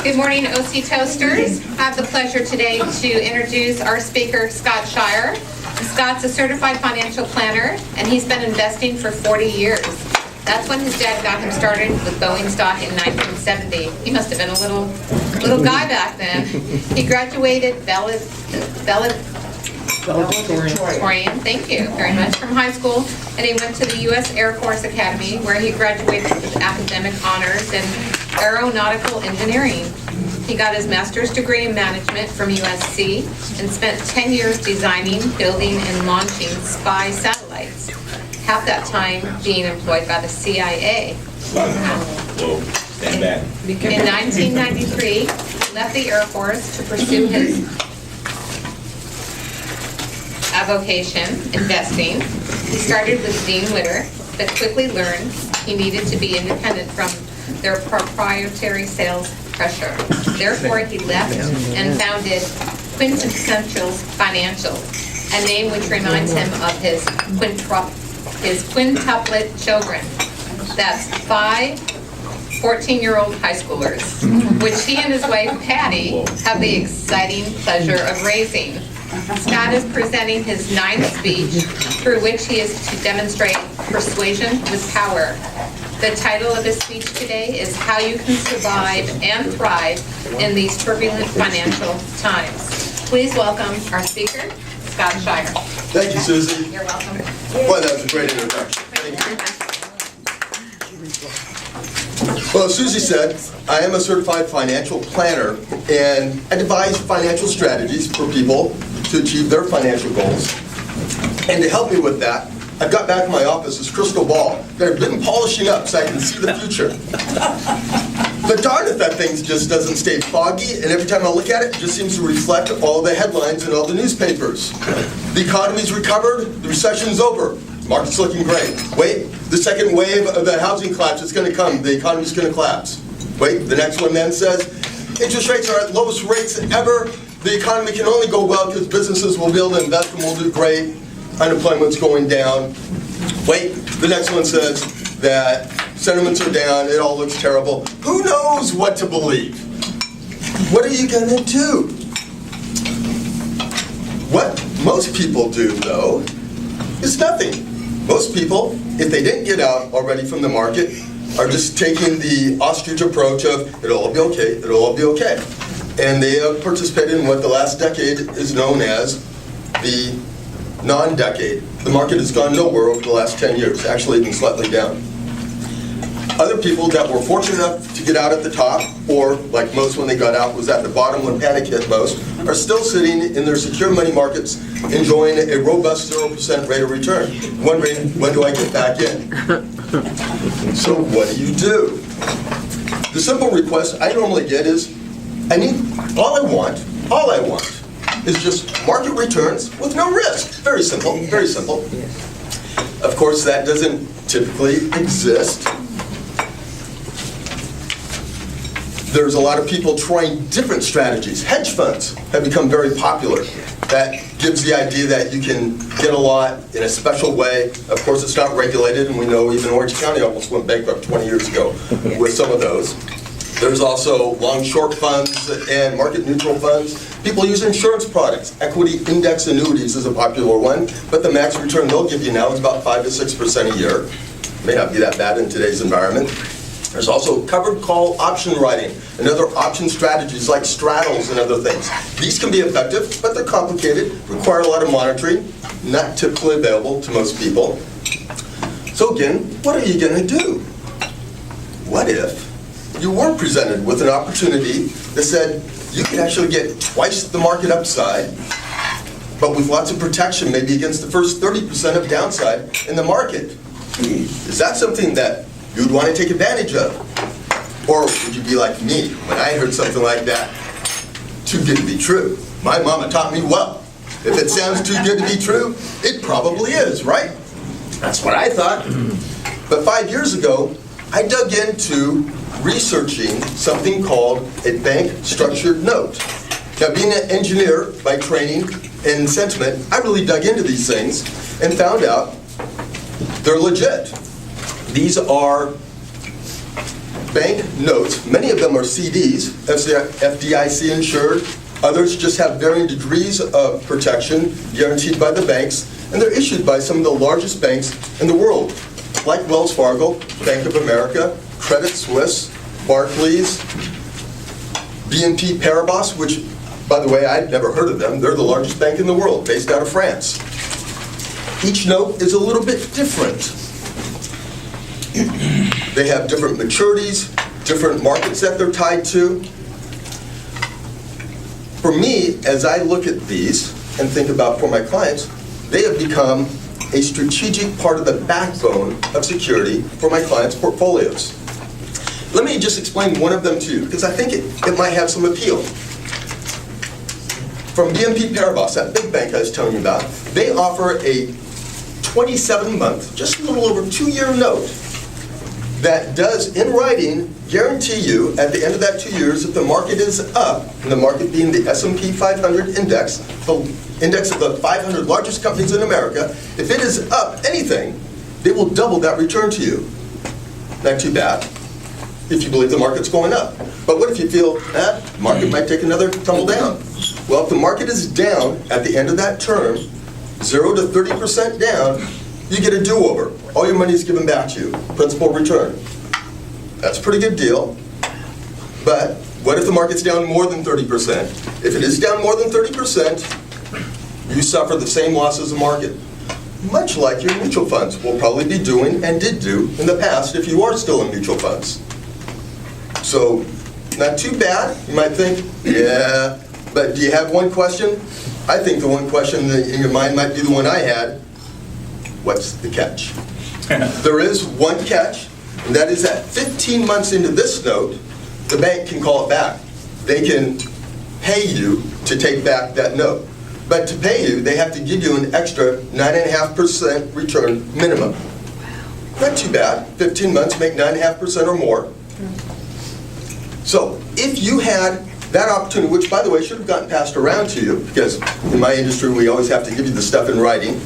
Good morning, OC Toasters. I have the pleasure today to introduce our speaker, Scott Shire. Scott's a certified financial planner, and he's been investing for 40 years. That's when his dad got him started with Boeing stock in 1970. He must have been a little guy back then. He graduated valedictorian, thank you very much, from high school, and he went to the U.S. Air Force Academy, where he graduated with academic honors in aeronautical engineering. He got his master's degree in management from USC and spent 10 years designing, building, and launching spy satellites, half that time being employed by the CIA. Whoa, stand back. In 1993, he left the Air Force to pursue his avocation, investing. He started with Dean Witter, but quickly learned he needed to be independent from their proprietary sales pressure. Therefore, he left and founded Quintessentials Financial, a name which reminds him of his quintuplet children. That's 5 14-year-old high schoolers, which he and his wife, Patty, have the exciting pleasure of raising. Scott is presenting his 9th speech, through which he is to demonstrate persuasion with power. The title of his speech today is How You Can Survive and Thrive in These Turbulent Financial Times. Please welcome our speaker, Scott Shire. Thank you, Susie. You're welcome. Boy, that was a great introduction. Thank you very much. Well, as Susie said, I am a certified financial planner, and I devise financial strategies for people to achieve their financial goals. And to help me with that, I've got back in my office this crystal ball that I've been polishing up so I can see the future. But darn if that thing just doesn't stay foggy, and every time I look at it, it just seems to reflect all the headlines in all the newspapers. The economy's recovered, the recession's over, market's looking great. Wait, the second wave of the housing collapse is going to come, the economy's going to collapse. Wait, the next one then says, interest rates are at lowest rates ever, the economy can only go well because businesses will be able to invest and will do great. Unemployment's going down. Wait, the next one says that sentiments are down, it all looks terrible. Who knows what to believe? What are you gonna do? What most people do, though, is nothing. Most people, if they didn't get out already from the market, are just taking the ostrich approach of, it'll all be okay, it'll all be okay. And they have participated in what the last decade is known as the non-decade. The market has gone nowhere over the last 10 years, actually even slightly down. Other people that were fortunate enough to get out at the top, or like most when they got out was at the bottom when panic hit most, are still sitting in their secure money markets enjoying a robust 0% rate of return, wondering, when do I get back in? So what do? The simple request I normally get is, all I want is just market returns with no risk. Very simple, very simple. Of course, that doesn't typically exist. There's a lot of people trying different strategies. Hedge funds have become very popular. That gives the idea that you can get a lot in a special way. Of course, it's not regulated, and we know even Orange County almost went bankrupt 20 years ago with some of those. There's also long-short funds and market-neutral funds. People use insurance products. Equity index annuities is a popular one, but the max return they'll give you now is about 5 to 6% a year. May not be that bad in today's environment. There's also covered call option writing and other option strategies like straddles and other things. These can be effective, but they're complicated, require a lot of monitoring, not typically available to most people. So again, what are you going to do? What if you were presented with an opportunity that said you could actually get twice the market upside, but with lots of protection, maybe against the first 30% of downside in the market? Is that something that you'd want to take advantage of? Or would you be like me when I heard something like that? Too good to be true. My mama taught me well. If it sounds too good to be true, it probably is, right? That's what I thought. But 5 years ago, I dug into researching something called a bank structured note. Now, being an engineer by training and sentiment, I really dug into these things and found out they're legit. These are bank notes, many of them are CDs, FDIC insured. Others just have varying degrees of protection guaranteed by the banks, and they're issued by some of the largest banks in the world, like Wells Fargo, Bank of America, Credit Suisse, Barclays, BNP Paribas, which, by the way, I'd never heard of them. They're the largest bank in the world, based out of France. Each note is a little bit different. They have different maturities, different markets that they're tied to. For me, as I look at these and think about for my clients, they have become a strategic part of the backbone of security for my clients' portfolios. Let me just explain one of them to you, because I think it might have some appeal. From BNP Paribas, that big bank I was telling you about, they offer a 27-month, just a little over 2-year note that does, in writing, guarantee you at the end of that 2 years, if the market is up, and the market being the S&P 500 index, the index of the 500 largest companies in America, if it is up anything, they will double that return to you. Not too bad, if you believe the market's going up. But what if you feel, the market might take another tumble down? Well, if the market is down at the end of that term, 0 to 30% down, you get a do-over. All your money is given back to you, principal return. That's a pretty good deal. But what if the market's down more than 30%? If it is down more than 30%, you suffer the same loss as the market. Much like your mutual funds will probably be doing and did do in the past if you are still in mutual funds. So, not too bad. You might think, yeah, but do you have one question? I think the one question in your mind might be the one I had. What's the catch? There is one catch, and that is that 15 months into this note, the bank can call it back. They can pay you to take back that note. But to pay you, they have to give you an extra 9.5% return minimum. Not too bad. 15 months, make 9.5% or more. So if you had that opportunity, which, by the way, should have gotten passed around to you, because in my industry, we always have to give you the stuff in writing.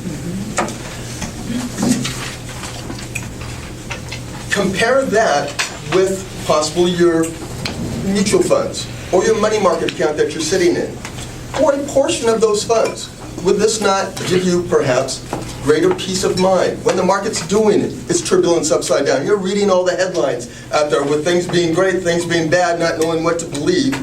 Compare that with possibly your mutual funds or your money market account that you're sitting in, or a portion of those funds. Would this not give you perhaps greater peace of mind when the market's doing its turbulence upside down? You're reading all the headlines out there with things being great, things being bad, not knowing what to believe.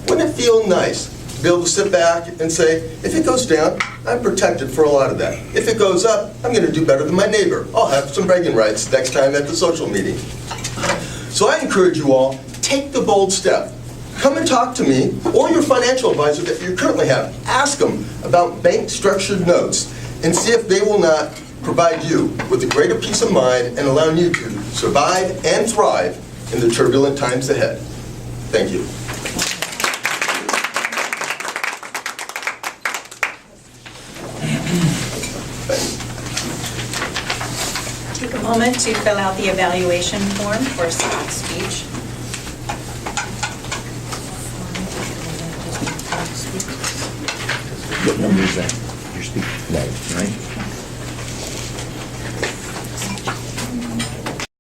Wouldn't it feel nice to be able to sit back and say, if it goes down, I'm protected for a lot of that. If it goes up, I'm going to do better than my neighbor. I'll have some bragging rights next time at the social meeting. So I encourage you all, take the bold step. Come and talk to me or your financial advisor that you currently have. Ask them about bank structured notes and see if they will not provide you with a greater peace of mind and allowing you to survive and thrive in the turbulent times ahead. Thank you. Take a moment to fill out the evaluation form for Scott's speech. What number is that? You're speaking, right?